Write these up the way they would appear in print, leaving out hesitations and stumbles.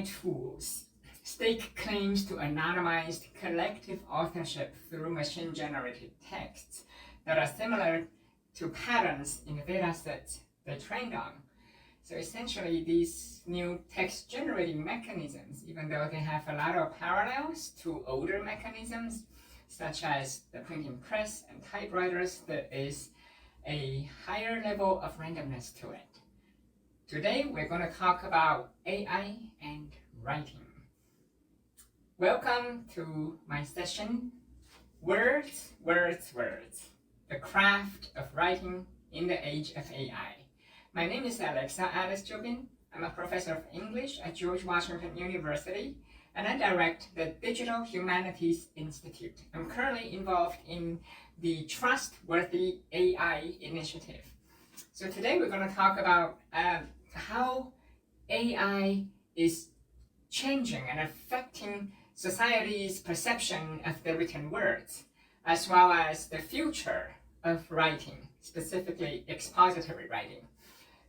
tools stake claims to anonymized collective authorship through machine-generated texts that are similar to patterns in the datasets they trained on. So essentially, these new text-generating mechanisms, even though they have a lot of parallels to older mechanisms, such as the printing press and typewriters, there is a higher level of randomness to it. Today, we're going to talk about AI and writing. Welcome to my session, Words, Words, Words, the craft of writing in the age of AI. My name is Alice Joubin. I'm a professor of English at George Washington University, and I direct the Digital Humanities Institute. I'm currently involved in the Trustworthy AI initiative. So today we're going to talk about how AI is changing and affecting society's perception of the written words, as well as the future of writing, specifically expository writing.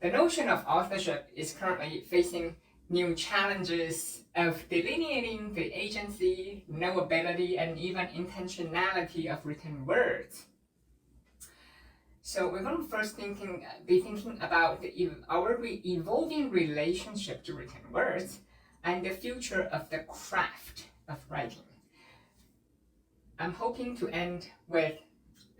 The notion of authorship is currently facing new challenges of delineating the agency, knowability, and even intentionality of written words. So we're going to first be thinking about our evolving relationship to written words and the future of the craft of writing. I'm hoping to end with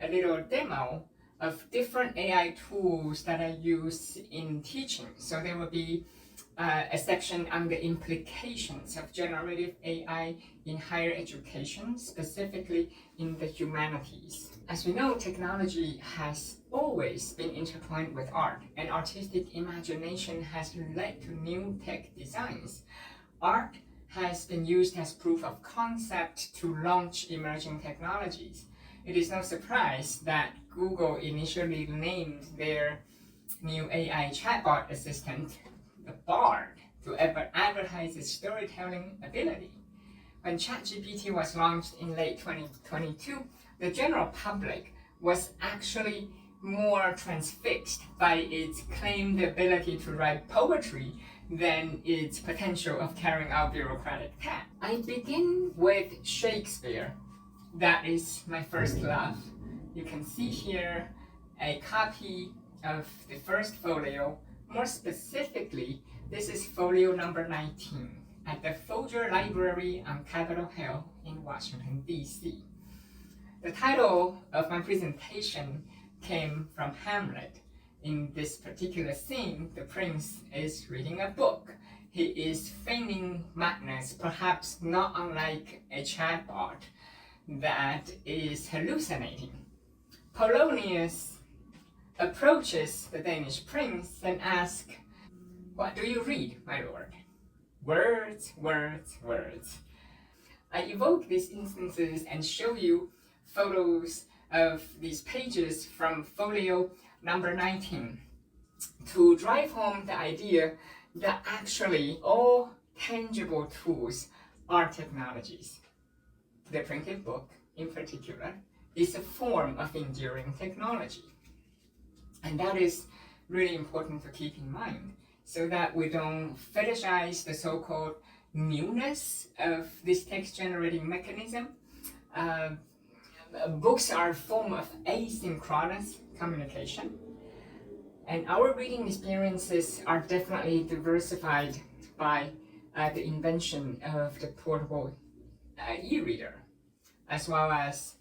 a little demo of different AI tools that I use in teaching. So there will be a section on the implications of generative AI in higher education, specifically in the humanities. As we know, technology has always been intertwined with art, and artistic imagination has led to new tech designs. Art has been used as proof of concept to launch emerging technologies. It is no surprise that Google initially named their new AI chatbot assistant the Bard to advertise its storytelling ability. When ChatGPT was launched in late 2022, the general public was actually more transfixed by its claimed ability to write poetry than its potential of carrying out bureaucratic tasks. I begin with Shakespeare. That is my first love. You can see here a copy of the first folio. More specifically, this is folio number 19 at the Folio Library on Capitol Hill in Washington, D.C. The title of my presentation came from Hamlet. In this particular scene, the prince is reading a book. He is feigning madness, perhaps not unlike a chatbot that is hallucinating. Polonius approaches the Danish prince and asks, "What do you read, my lord?" Words, words, words. I evoke these instances and show you photos of these pages from folio number 19 to drive home the idea that actually all tangible tools are technologies. The printed book, in particular, is a form of enduring technology. And that is really important to keep in mind so that we don't fetishize the so-called newness of this text-generating mechanism. Books are a form of asynchronous communication, and our reading experiences are definitely diversified by the invention of the portable e-reader, as well as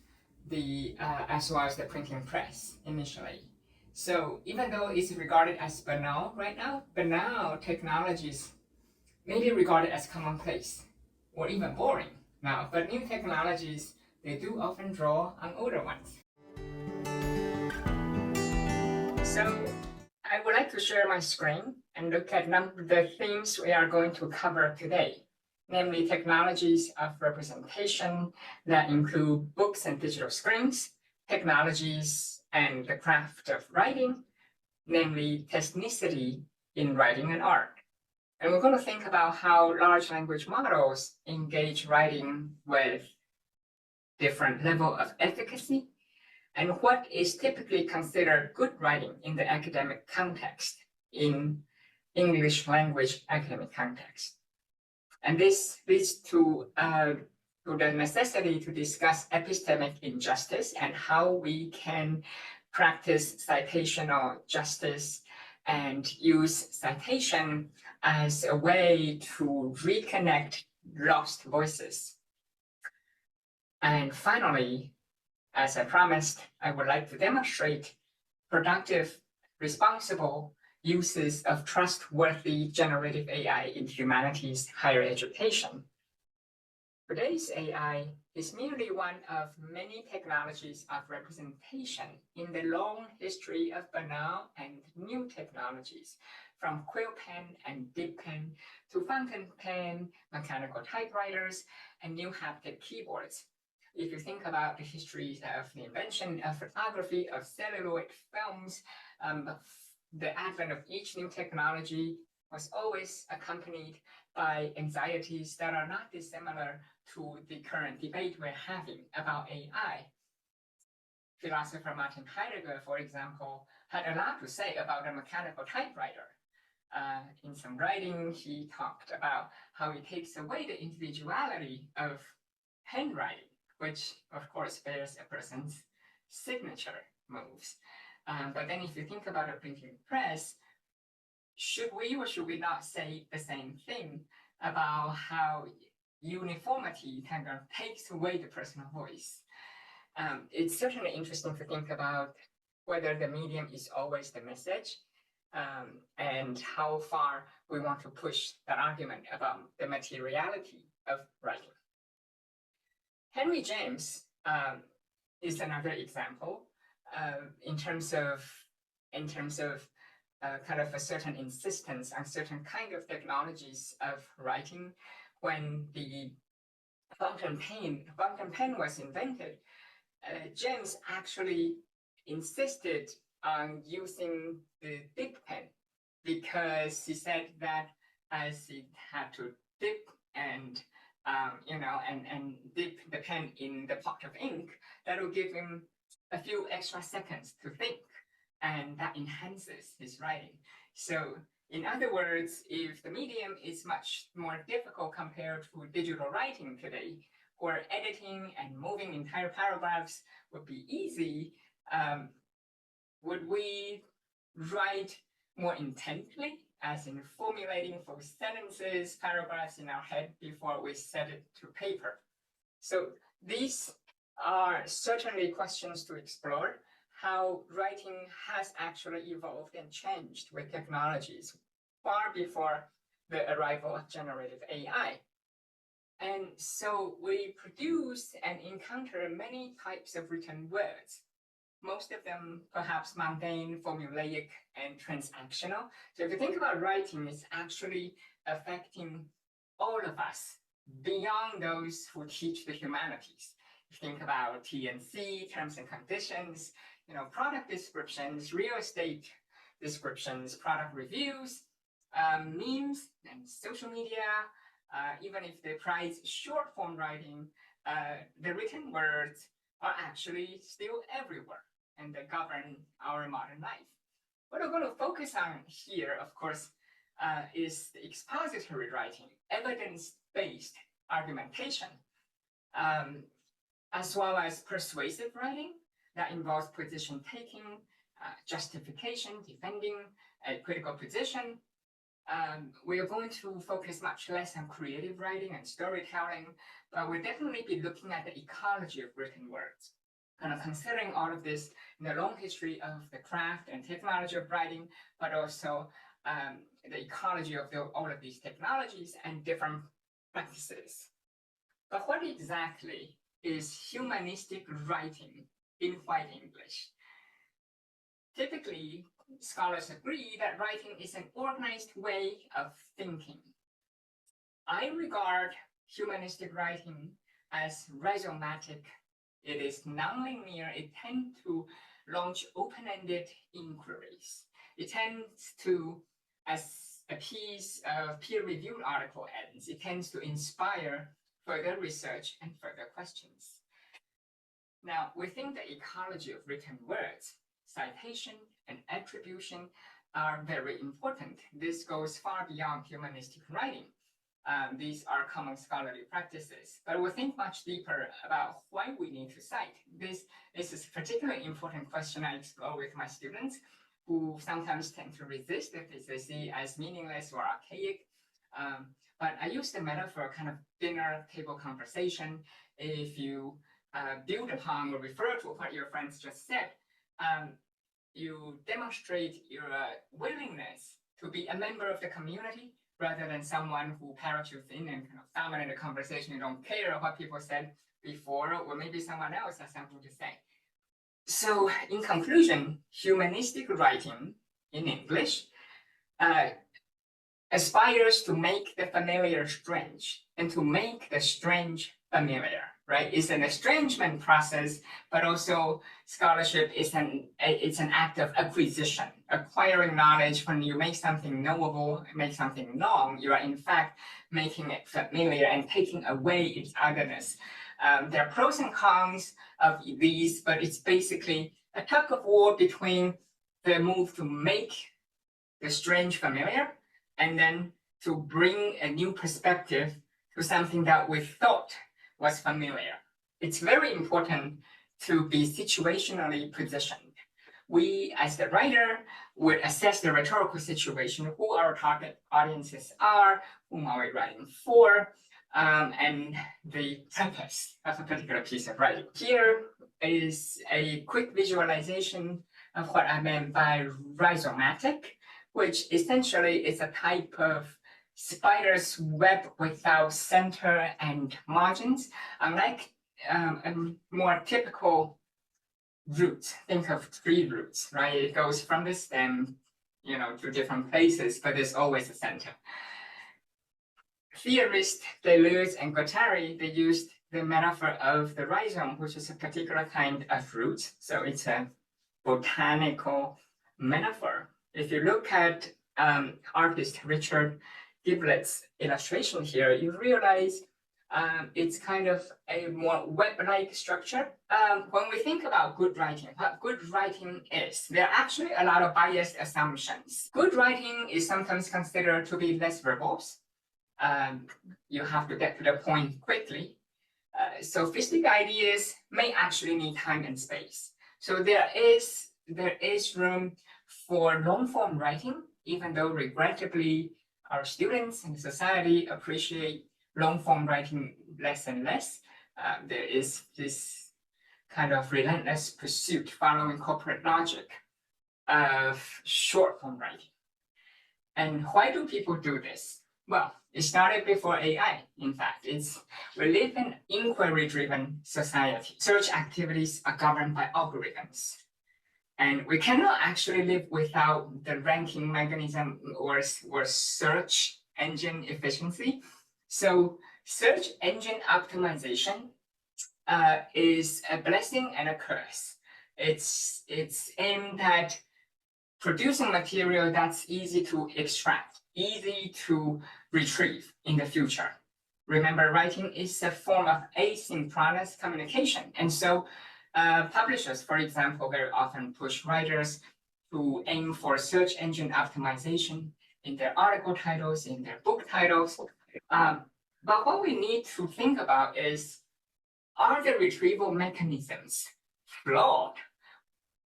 the printing press initially. So even though it's regarded as banal right now, banal technologies may be regarded as commonplace or even boring now, but new technologies, they do often draw on older ones. So I would like to share my screen and look at the themes we are going to cover today, namely technologies of representation that include books and digital screens, technologies and the craft of writing, namely technicity in writing and art. And we're going to think about how large language models engage writing with different level of efficacy and what is typically considered good writing in the academic context, in English language academic context. And this leads to the necessity to discuss epistemic injustice and how we can practice citational justice and use citation as a way to reconnect lost voices. And finally, as I promised, I would like to demonstrate productive, responsible uses of trustworthy generative AI in humanities higher education. Today's AI is merely one of many technologies of representation in the long history of banal and new technologies, from quill pen and dip pen to fountain pen, mechanical typewriters, and new haptic keyboards. If you think about the history of the invention of photography, of celluloid films, the advent of each new technology was always accompanied by anxieties that are not dissimilar to the current debate we're having about AI. Philosopher Martin Heidegger, for example, had a lot to say about a mechanical typewriter. In some writing, he talked about how it takes away the individuality of handwriting, which of course bears a person's signature moves. But then if you think about a printing press, should we or should we not say the same thing about how uniformity kind of takes away the personal voice? It's certainly interesting to think about whether the medium is always the message, and how far we want to push that argument about the materiality of writing. Henry James is another example in terms of kind of a certain insistence on certain kind of technologies of writing. When the fountain pen was invented, James actually insisted on using the dip pen because he said that as it had to dip and dip the pen in the pot of ink, that will give him a few extra seconds to think, and that enhances his writing. So in other words, if the medium is much more difficult compared to digital writing today, where editing and moving entire paragraphs would be easy, would we write more intently, as in formulating full sentences, paragraphs in our head before we set it to paper? So these are certainly questions to explore, how writing has actually evolved and changed with technologies far before the arrival of generative AI. And so we produce and encounter many types of written words, most of them perhaps mundane, formulaic, and transactional. So if you think about writing, it's actually affecting all of us beyond those who teach the humanities. If you think about T&C, terms and conditions, product descriptions, real estate descriptions, product reviews, memes, and social media, even if they prize short form writing, the written words are actually still everywhere, and they govern our modern life. What we're going to focus on here, of course, is the expository writing, evidence-based argumentation, as well as persuasive writing that involves position taking, justification, defending a critical position. We are going to focus much less on creative writing and storytelling, but we'll definitely be looking at the ecology of written words, kind of considering all of this in the long history of the craft and technology of writing, but also the ecology of all of these technologies and different practices. But what exactly is humanistic writing in white English? Typically, scholars agree that writing is an organized way of thinking. I regard humanistic writing as rhizomatic. It is nonlinear. It tends to launch open-ended inquiries. It tends to, as a piece of peer-reviewed article ends, it tends to inspire further research and further questions. Now, within the ecology of written words, citation and attribution are very important. This goes far beyond humanistic writing. These are common scholarly practices, but we'll think much deeper about why we need to cite. This is a particularly important question I explore with my students, who sometimes tend to resist if they see as meaningless or archaic. But I use the metaphor kind of dinner table conversation. If you build upon or refer to what your friends just said, you demonstrate your willingness to be a member of the community rather than someone who parachutes in and kind of dominate the conversation. You don't care what people said before, or maybe someone else has something to say. So in conclusion, humanistic writing in English aspires to make the familiar strange and to make the strange familiar, right? It's an estrangement process, but also scholarship is it's an act of acquisition, acquiring knowledge. When you make something knowable, make something known, you are in fact making it familiar and taking away its otherness. There are pros and cons of these, but it's basically a tug of war between the move to make the strange familiar and then to bring a new perspective to something that we thought was familiar. It's very important to be situationally positioned. We, as the writer, would assess the rhetorical situation, who our target audiences are, whom are we writing for, and the purpose of a particular piece of writing. Here is a quick visualization of what I meant by rhizomatic, which essentially is a type of spider's web without center and margins. Unlike a more typical root, think of tree roots, right? It goes from the stem, to different places, but there's always a center. Theorists Deleuze and Guattari, they used the metaphor of the rhizome, which is a particular kind of root. So it's a botanical metaphor. If you look at artist Richard Giblet's illustration here, you realize it's kind of a more web-like structure. When we think about good writing, what good writing is, there are actually a lot of biased assumptions. Good writing is sometimes considered to be less verbose. You have to get to the point quickly. Sophistic ideas may actually need time and space. So there is room for long-form writing, even though regrettably our students and society appreciate long-form writing less and less. There is this kind of relentless pursuit following corporate logic of short-form writing. And why do people do this? Well, it started before AI, in fact. We live in an inquiry-driven society. Search activities are governed by algorithms. And we cannot actually live without the ranking mechanism or search engine efficiency. So search engine optimization is a blessing and a curse. It's aimed at producing material that's easy to extract, easy to retrieve in the future. Remember, writing is a form of asynchronous communication. And so publishers, for example, very often push writers to aim for search engine optimization in their article titles, in their book titles. But what we need to think about is, are the retrieval mechanisms flawed?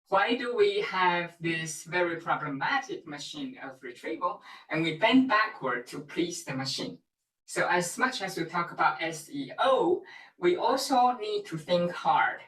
Why do we have this very problematic machine of retrieval and we bend backward to please the machine? So as much as we talk about SEO, we also need to think hard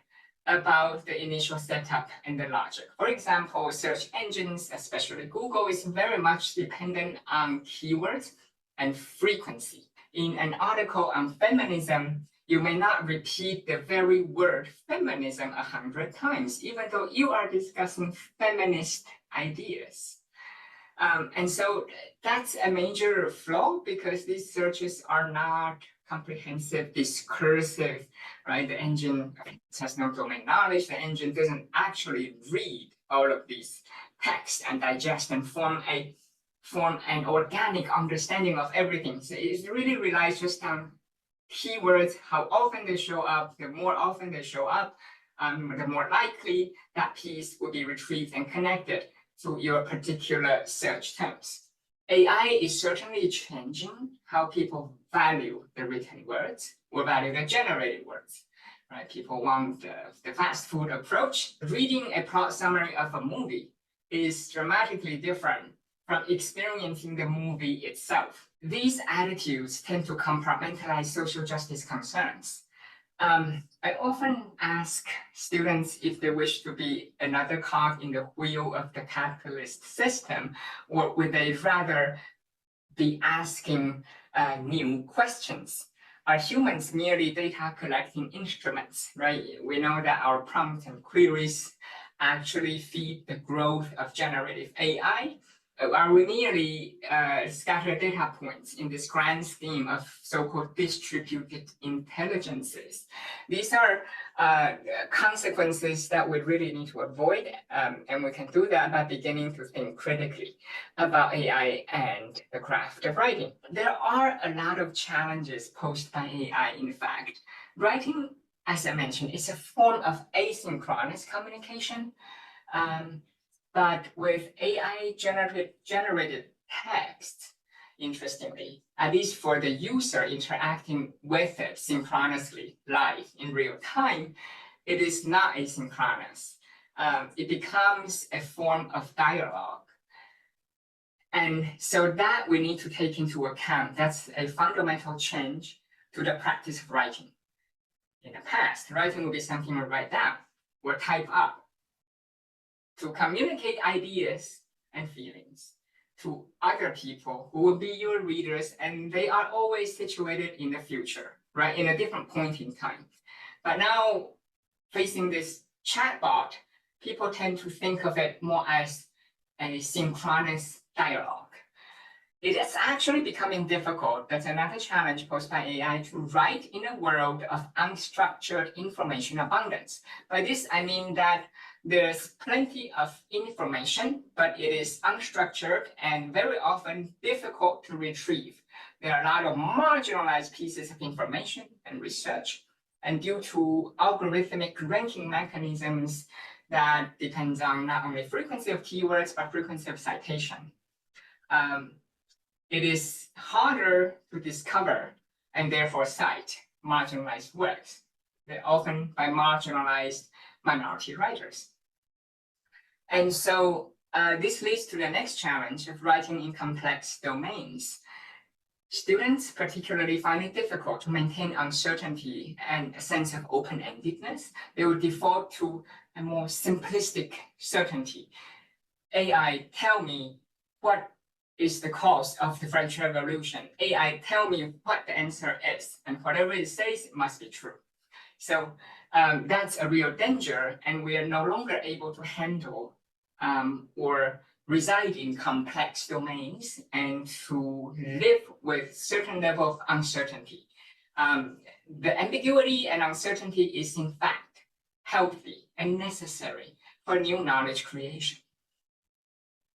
about the initial setup and the logic. For example, search engines, especially Google, is very much dependent on keywords and frequency. In an article on feminism, you may not repeat the very word feminism 100 times, even though you are discussing feminist ideas. And so that's a major flaw because these searches are not comprehensive, discursive, right? The engine has no domain knowledge. The engine doesn't actually read all of these texts and digest and form an organic understanding of everything. So it really relies just on keywords, how often they show up. The more often they show up, the more likely that piece will be retrieved and connected to your particular search terms. AI is certainly changing how people value the written words or value the generated words. Right? People want the fast food approach. Reading a plot summary of a movie is dramatically different from experiencing the movie itself. These attitudes tend to compartmentalize social justice concerns. I often ask students if they wish to be another cog in the wheel of the capitalist system, or would they rather be asking new questions? Are humans merely data collecting instruments, right? We know that our prompts and queries actually feed the growth of generative AI. Are we merely scattered data points in this grand scheme of so-called distributed intelligences? These are consequences that we really need to avoid, and we can do that by beginning to think critically about AI and the craft of writing. There are a lot of challenges posed by AI, in fact. Writing, as I mentioned, is a form of asynchronous communication. But with AI generated text, interestingly, at least for the user interacting with it synchronously live in real time, it is not asynchronous. It becomes a form of dialogue. And so that we need to take into account. That's a fundamental change to the practice of writing. In the past, writing would be something we write down or type up to communicate ideas and feelings to other people who will be your readers, and they are always situated in the future, right? In a different point in time. But now, facing this chatbot, people tend to think of it more as a synchronous dialogue. It is actually becoming difficult. That's another challenge posed by AI, to write in a world of unstructured information abundance. By this, I mean that there's plenty of information, but it is unstructured and very often difficult to retrieve. There are a lot of marginalized pieces of information and research, and due to algorithmic ranking mechanisms that depends on not only frequency of keywords, but frequency of citation. It is harder to discover and therefore cite marginalized works. They're often by marginalized minority writers. And so this leads to the next challenge of writing in complex domains. Students particularly find it difficult to maintain uncertainty and a sense of open-endedness. They would default to a more simplistic certainty. AI, tell me what is the cause of the French Revolution. AI, tell me what the answer is, and whatever it says, it must be true. So that's a real danger, and we are no longer able to handle or reside in complex domains and to live with certain level of uncertainty. The ambiguity and uncertainty is in fact healthy and necessary for new knowledge creation.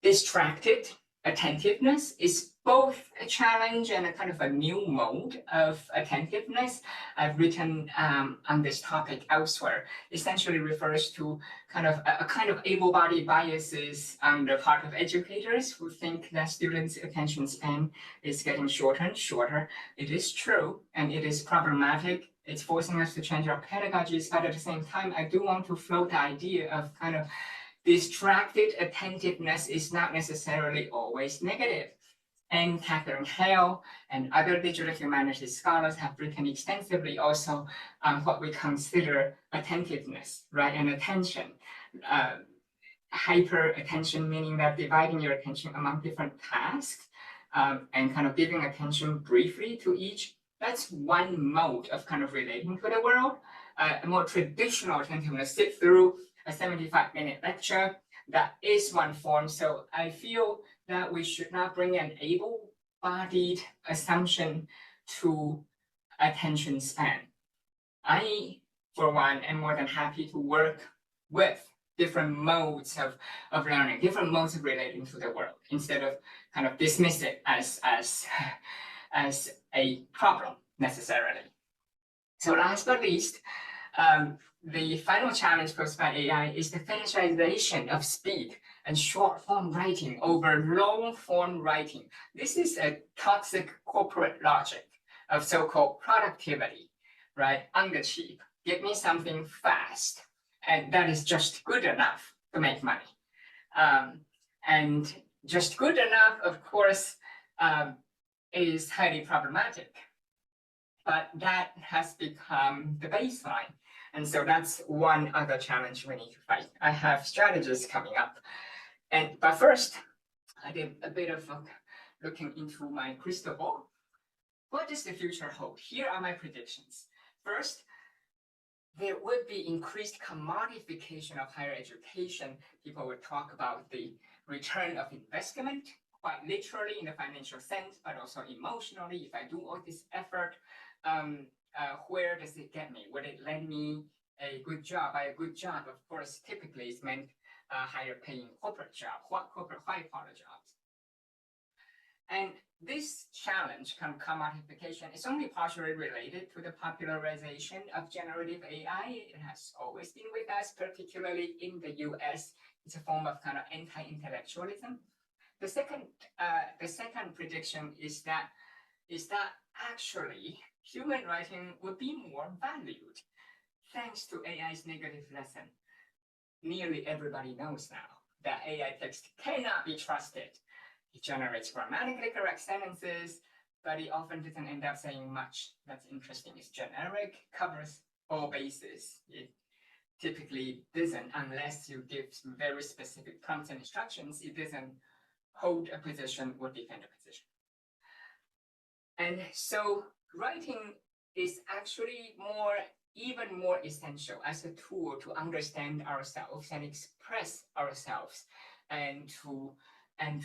Distracted attentiveness is both a challenge and a kind of a new mode of attentiveness. I've written on this topic elsewhere. Essentially refers to kind of a kind of able-bodied biases on the part of educators who think that students' attention span is getting shorter and shorter. It is true, and it is problematic. It's forcing us to change our pedagogies, but at the same time, I do want to float the idea of kind of distracted attentiveness is not necessarily always negative. And Katrin Schultheiss and other digital humanities scholars have written extensively also on what we consider attentiveness, right? And attention. Hyper attention, meaning that dividing your attention among different tasks and kind of giving attention briefly to each. That's one mode of kind of relating to the world. A more traditional attentiveness, sit through a 75-minute lecture, that is one form. So I feel that we should not bring an able-bodied assumption to attention span. I, for one, am more than happy to work with different modes of learning, different modes of relating to the world, instead of kind of dismiss it as a problem necessarily. So last but least, The final challenge posed by AI is the fetishization of speed and short form writing over long form writing. This is a toxic corporate logic of so-called productivity, right? Underachieve. Give me something fast, and that is just good enough to make money. And just good enough, of course, is highly problematic. But that has become the baseline. And so that's one other challenge we need to fight. I have strategies coming up. But first, I did a bit of looking into my crystal ball. What does the future hold? Here are my predictions. First, there would be increased commodification of higher education. People would talk about the return of investment, quite literally in the financial sense, but also emotionally. If I do all this effort, where does it get me? Would it land me a good job? By a good job, of course, typically it's meant a higher paying corporate job, corporate white-collar jobs. And this challenge, commodification, is only partially related to the popularization of generative AI. It has always been with us, particularly in the US. It's a form of kind of anti-intellectualism. The second prediction is that actually human writing would be more valued thanks to AI's negative lesson. Nearly everybody knows now that AI text cannot be trusted. It generates grammatically correct sentences, but it often doesn't end up saying much that's interesting. It's generic, covers all bases. It typically doesn't, unless you give some very specific prompts and instructions, it doesn't hold a position or defend a position. And so writing is actually even more essential as a tool to understand ourselves and express ourselves, and to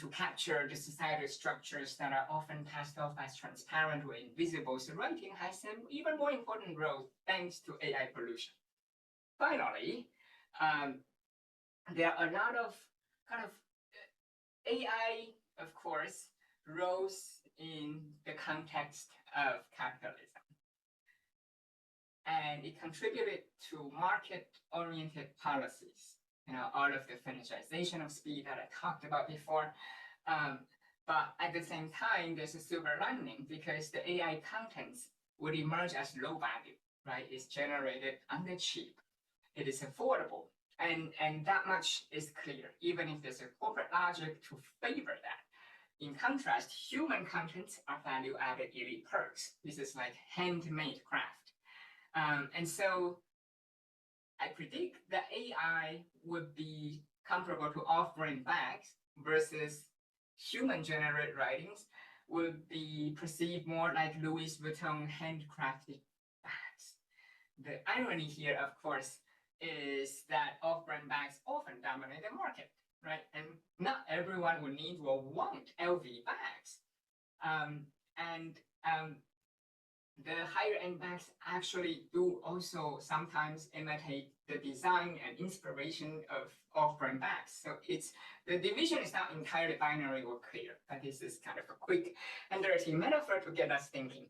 capture the societal structures that are often passed off as transparent or invisible. So writing has an even more important role thanks to AI pollution. Finally, there are a lot of kind of AI, of course, rose in the context of capitalism. And it contributed to market-oriented policies. All of the fetishization of speed that I talked about before. But at the same time, there's a silver lining, because the AI contents would emerge as low value, right? It's generated under cheap. It is affordable. And that much is clear, even if there's a corporate logic to favor that. In contrast, human contents are value-added elite perks. This is like handmade craft. And so I predict that AI would be comparable to off-brand bags versus human-generated writings would be perceived more like Louis Vuitton handcrafted bags. The irony here, of course, is that off-brand bags often dominate the market, right? And not everyone will need or want LV bags. The higher-end bags actually do also sometimes imitate the design and inspiration of off-brand bags. So the division is not entirely binary or clear, but this is kind of a quick and dirty metaphor to get us thinking.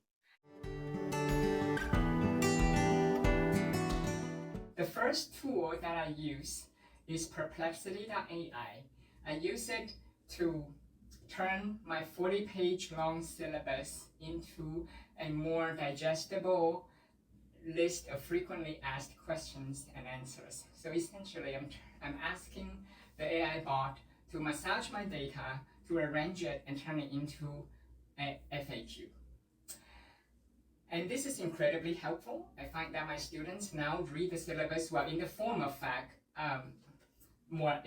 The first tool that I use is perplexity.ai. I use it to turn my 40-page long syllabus into a more digestible list of frequently asked questions and answers. So essentially, I'm asking the AI bot to massage my data, to arrange it and turn it into a FAQ. And this is incredibly helpful. I find that my students now read the syllabus in the form of FAQ more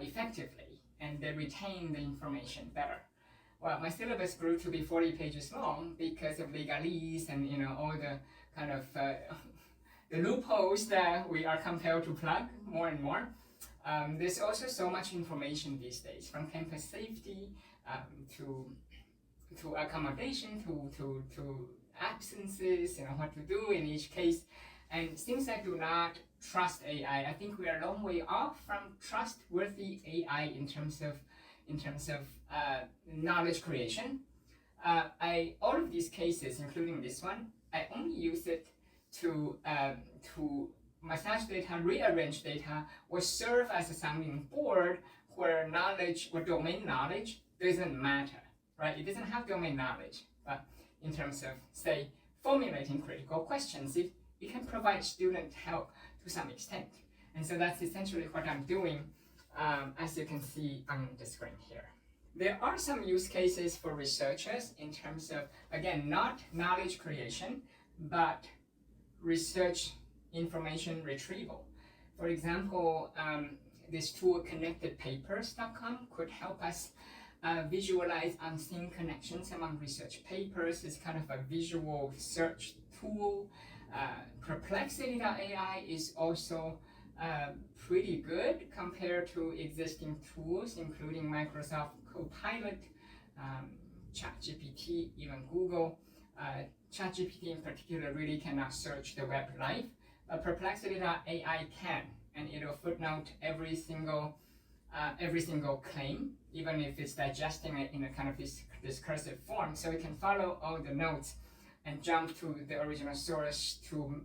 effectively, and they retain the information better. Well, my syllabus grew to be 40 pages long because of legalese and all the kind of the loopholes that we are compelled to plug more and more. There's also so much information these days, from campus safety to accommodation to absences, what to do in each case. And since I do not trust AI, I think we are a long way off from trustworthy AI in terms of knowledge creation. All of these cases, including this one, I only use it to massage data, rearrange data, or serve as a sounding board where knowledge or domain knowledge doesn't matter, right? It doesn't have domain knowledge, but in terms of, say, formulating critical questions, it can provide student help to some extent. And so that's essentially what I'm doing, as you can see on the screen here. There are some use cases for researchers in terms of, again, not knowledge creation, but research information retrieval. For example, this tool connectedpapers.com could help us visualize unseen connections among research papers. It's kind of a visual search tool. Perplexity.ai is also pretty good compared to existing tools, including Microsoft Copilot, ChatGPT, even Google. ChatGPT in particular really cannot search the web live. Perplexity.ai can, and it'll footnote every single claim, even if it's digesting it in a kind of discursive form, so it can follow all the notes and jump to the original source to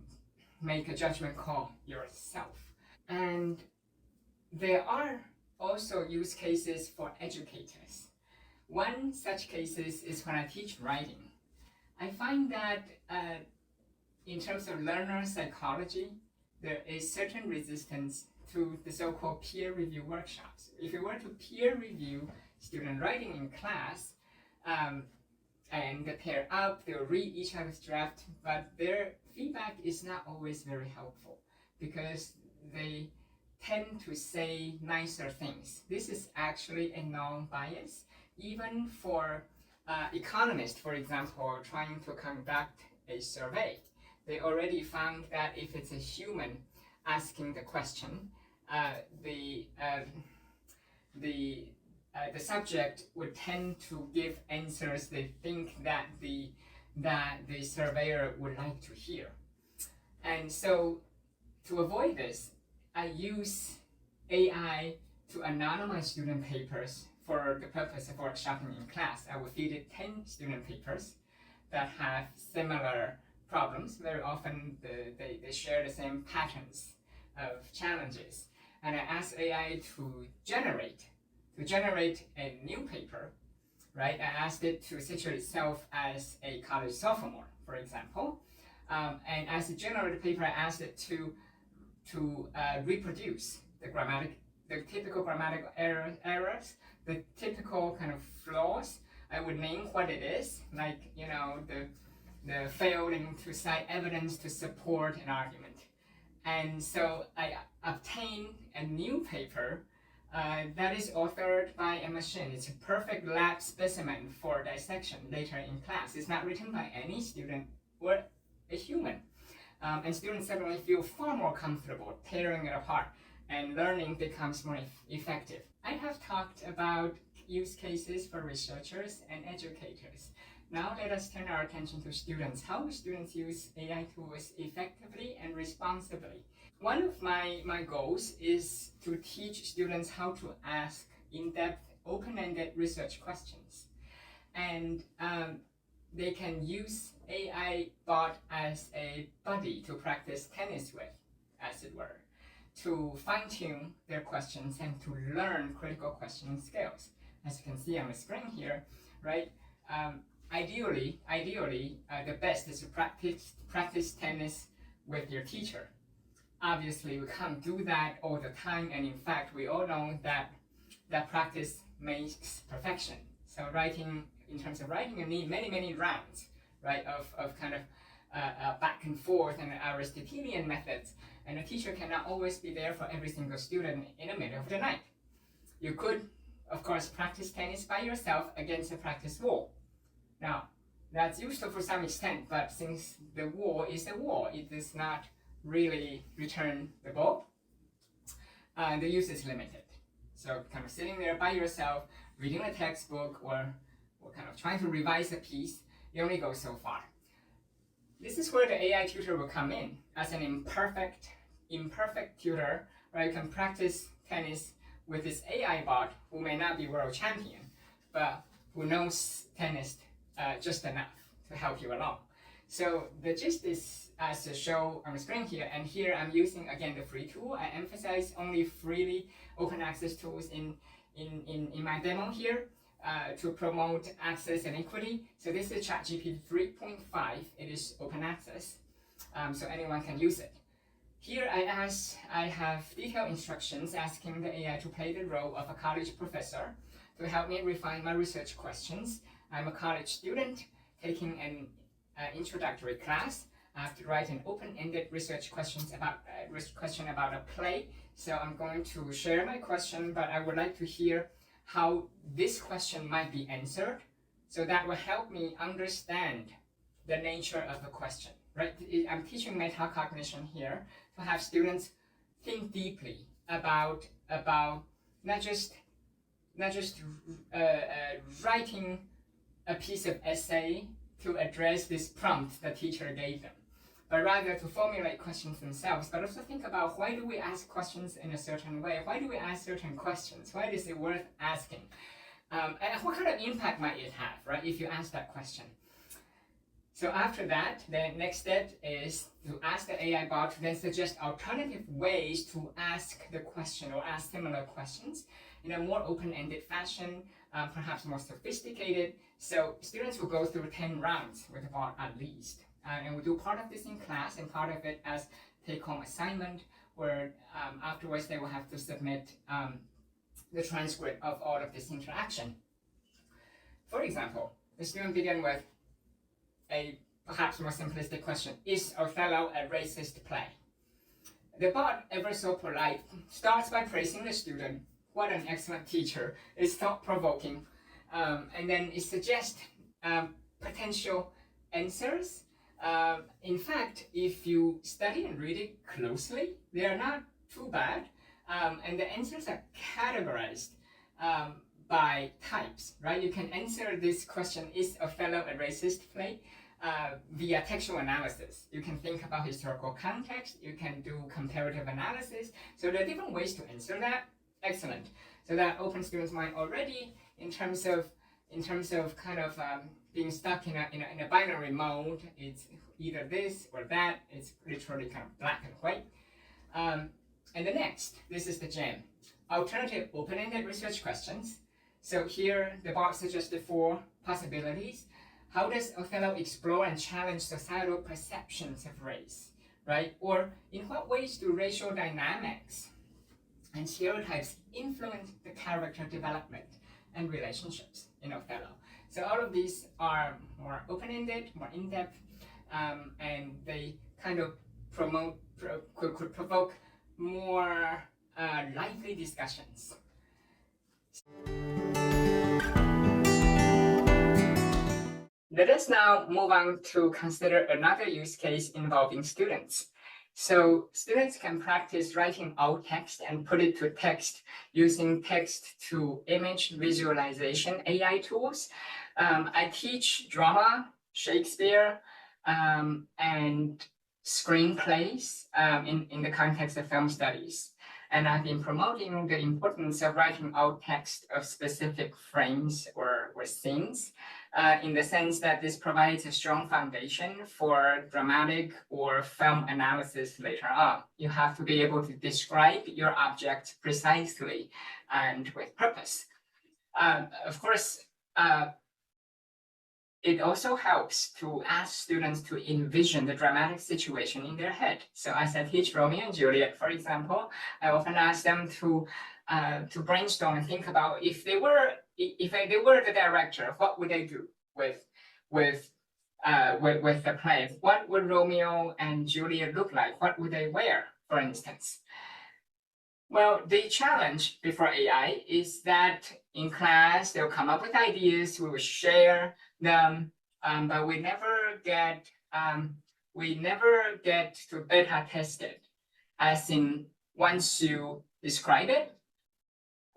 make a judgment call yourself. And there are also use cases for educators. One such cases is when I teach writing. I find that in terms of learner psychology, there is certain resistance to the so-called peer review workshops. If you were to peer review student writing in class, and they pair up, they'll read each other's draft, but their feedback is not always very helpful because they tend to say nicer things. This is actually a non-bias. Even for economists, for example, trying to conduct a survey, they already found that if it's a human asking the question, the subject would tend to give answers they think that the surveyor would like to hear. And so to avoid this, I use AI to anonymize student papers for the purpose of workshopping in class. I will feed it 10 student papers that have similar problems. Very often they share the same patterns of challenges. And I ask AI to generate a new paper, right? I asked it to situate itself as a college sophomore, for example. And as it generated the paper, I asked it to reproduce the typical grammatical errors, the typical kind of flaws. I would name what it is, like, the failing to cite evidence to support an argument. And so I obtained a new paper that is authored by a machine. It's a perfect lab specimen for dissection later in class. It's not written by any student or a human. And students suddenly feel far more comfortable tearing it apart, and learning becomes more effective. I have talked about use cases for researchers and educators. Now let us turn our attention to students. How do students use AI tools effectively and responsibly? One of my goals is to teach students how to ask in-depth, open-ended research questions. And they can use AI bot as a buddy to practice tennis with, as it were, to fine-tune their questions and to learn critical questioning skills. As you can see on the screen here, right? Ideally, the best is to practice tennis with your teacher. Obviously, we can't do that all the time, and in fact, we all know that practice makes perfection. So in terms of writing, you need many rounds, right, of kind of back and forth and Aristotelian methods, and a teacher cannot always be there for every single student in the middle of the night. You could, of course, practice tennis by yourself against a practice wall. Now, that's useful for some extent, but since the wall is a wall, it does not really return the ball. The use is limited. So kind of sitting there by yourself, reading a textbook, or kind of trying to revise a piece, you only go so far. This is where the AI tutor will come in as an imperfect tutor, where you can practice tennis with this AI bot who may not be world champion, but who knows tennis just enough to help you along. So the gist is as to show on the screen here, and here I'm using again the free tool. I emphasize only freely open access tools in my demo here to promote access and equity. So this is ChatGPT 3.5. It is open access, so anyone can use it. Here I have detailed instructions asking the AI to play the role of a college professor to help me refine my research questions. I'm a college student taking an introductory class. I have to write an open-ended research question about a play. So I'm going to share my question, but I would like to hear how this question might be answered. So that will help me understand the nature of the question. Right? I'm teaching meta-cognition here to have students think deeply about not just writing a piece of essay to address this prompt the teacher gave them, but rather to formulate questions themselves, but also think about why do we ask questions in a certain way? Why do we ask certain questions? Why is it worth asking? And what kind of impact might it have, right, if you ask that question? So after that, the next step is to ask the AI bot to then suggest alternative ways to ask the question or ask similar questions in a more open-ended fashion, perhaps more sophisticated. So students will go through 10 rounds with the bot at least. And we'll do part of this in class and part of it as take-home assignment, where afterwards they will have to submit the transcript of all of this interaction. For example, the student began with a perhaps more simplistic question: is Othello a racist play? The bot, ever so polite, starts by praising the student. What an excellent teacher. It's thought-provoking. And then it suggests potential answers. In fact, if you study and read it closely, they are not too bad. And the answers are categorized by types, right? You can answer this question, is Othello a racist play? Via textual analysis. You can think about historical context, you can do comparative analysis. So there are different ways to answer that. Excellent. So that opens students' mind already in terms of kind of being stuck in a binary mode. It's either this or that. It's literally kind of black and white. And the next, this is the gem. Alternative open-ended research questions. So here the bot suggested 4 possibilities. How does Othello explore and challenge societal perceptions of race, right? Or in what ways do racial dynamics and stereotypes influence the character development and relationships in Othello? So all of these are more open-ended, more in-depth, and they kind of could provoke more lively discussions. Let us now move on to consider another use case involving students. So students can practice writing alt text and put it to text using text-to-image visualization AI tools. I teach drama, Shakespeare, and screenplays in the context of film studies. And I've been promoting the importance of writing alt text of specific frames or scenes, in the sense that this provides a strong foundation for dramatic or film analysis later on. You have to be able to describe your object precisely and with purpose. Of course, it also helps to ask students to envision the dramatic situation in their head. So as I teach Romeo and Juliet, for example, I often ask them to brainstorm and think about if they were the director, what would they do with the play? What would Romeo and Juliet look like? What would they wear, for instance? Well, the challenge before AI is that in class, they'll come up with ideas, we will share them, but we never get to beta test it. As in, once you describe it,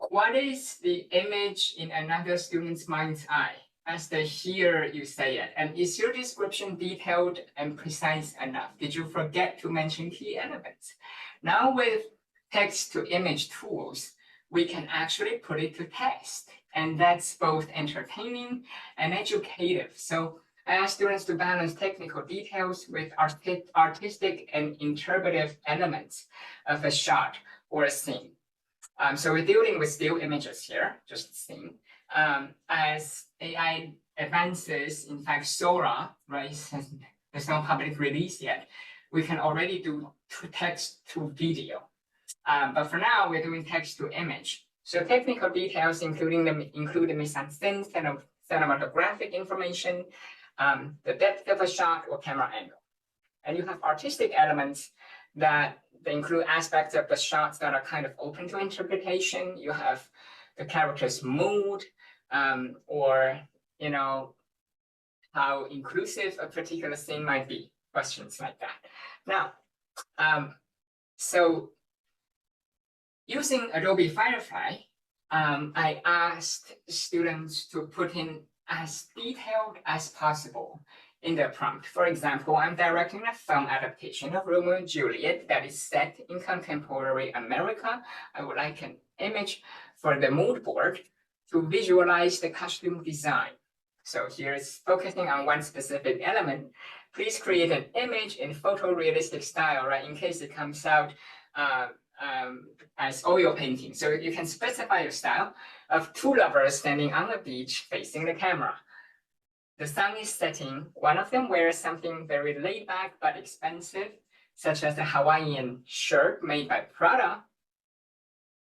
what is the image in another student's mind's eye as they hear you say it? And is your description detailed and precise enough? Did you forget to mention key elements? Now with text-to-image tools, we can actually put it to test. And that's both entertaining and educative. So I ask students to balance technical details with artistic and interpretive elements of a shot or a scene. So we're dealing with still images here, just scene. As AI advances, in fact, Sora, right, there's no public release yet. We can already do text to video. But for now, we're doing text to image. So technical details include the mise-en-scène, cinematographic information, the depth of a shot or camera angle. And you have artistic elements that they include aspects of the shots that are kind of open to interpretation. You have the character's mood, or how inclusive a particular scene might be, questions like that. Now, so using Adobe Firefly, I asked students to put in as detailed as possible in their prompt. For example, I'm directing a film adaptation of Romeo and Juliet that is set in contemporary America. I would like an image for the mood board to visualize the costume design. So here it's focusing on one specific element. Please create an image in photorealistic style, right? In case it comes out as oil painting. So you can specify your style of two lovers standing on the beach facing the camera. The sun is setting. One of them wears something very laid back but expensive, such as a Hawaiian shirt made by Prada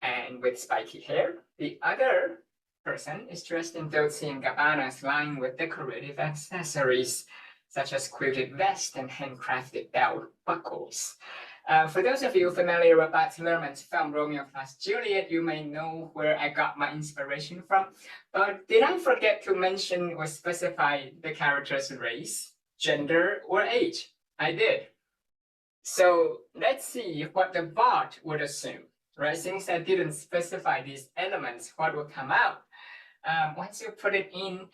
and with spiky hair. The other person is dressed in Dolce & Gabbana's line with decorative accessories, such as quilted vest and handcrafted belt buckles. For those of you familiar with Baz Luhrmann's film Romeo plus Juliet, you may know where I got my inspiration from. But did I forget to mention or specify the character's race, gender, or age? I did. So let's see what the bot would assume, right? Since I didn't specify these elements, what will come out? Once you put it in,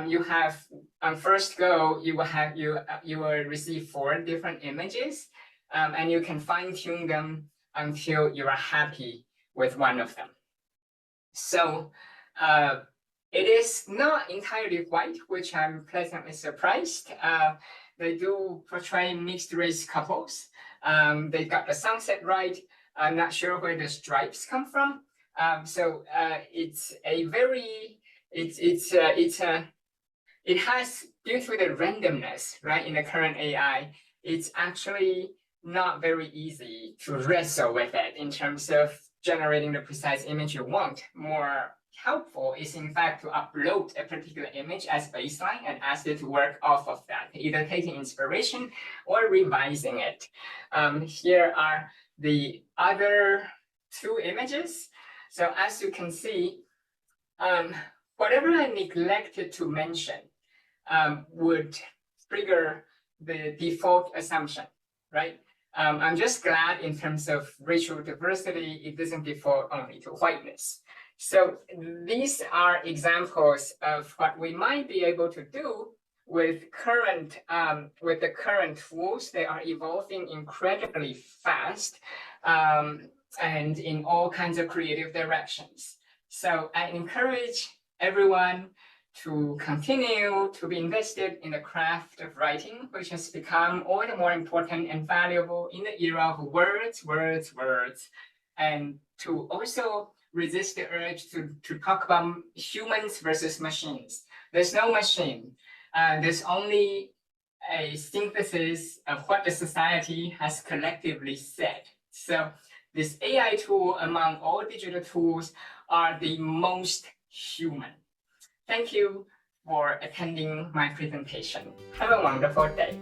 you have on first go, you will receive 4 different images. And you can fine-tune them until you are happy with one of them. So it is not entirely white, which I'm pleasantly surprised. They do portray mixed-race couples. They got the sunset right. I'm not sure where the stripes come from. So it's a very, it has, due to the randomness, right, in the current AI, it's actually not very easy to wrestle with it in terms of generating the precise image you want. More helpful is, in fact, to upload a particular image as baseline and ask it to work off of that, either taking inspiration or revising it. Here are the other 2 images. So as you can see, whatever I neglected to mention would trigger the default assumption, right? I'm just glad in terms of racial diversity, it doesn't default only to whiteness. So these are examples of what we might be able to do with the current tools. They are evolving incredibly fast and in all kinds of creative directions. So I encourage everyone to continue to be invested in the craft of writing, which has become all the more important and valuable in the era of words, and to also resist the urge to talk about humans versus machines. There's no machine. There's only a synthesis of what the society has collectively said. So this AI tool among all digital tools are the most human. Thank you for attending my presentation. Have a wonderful day.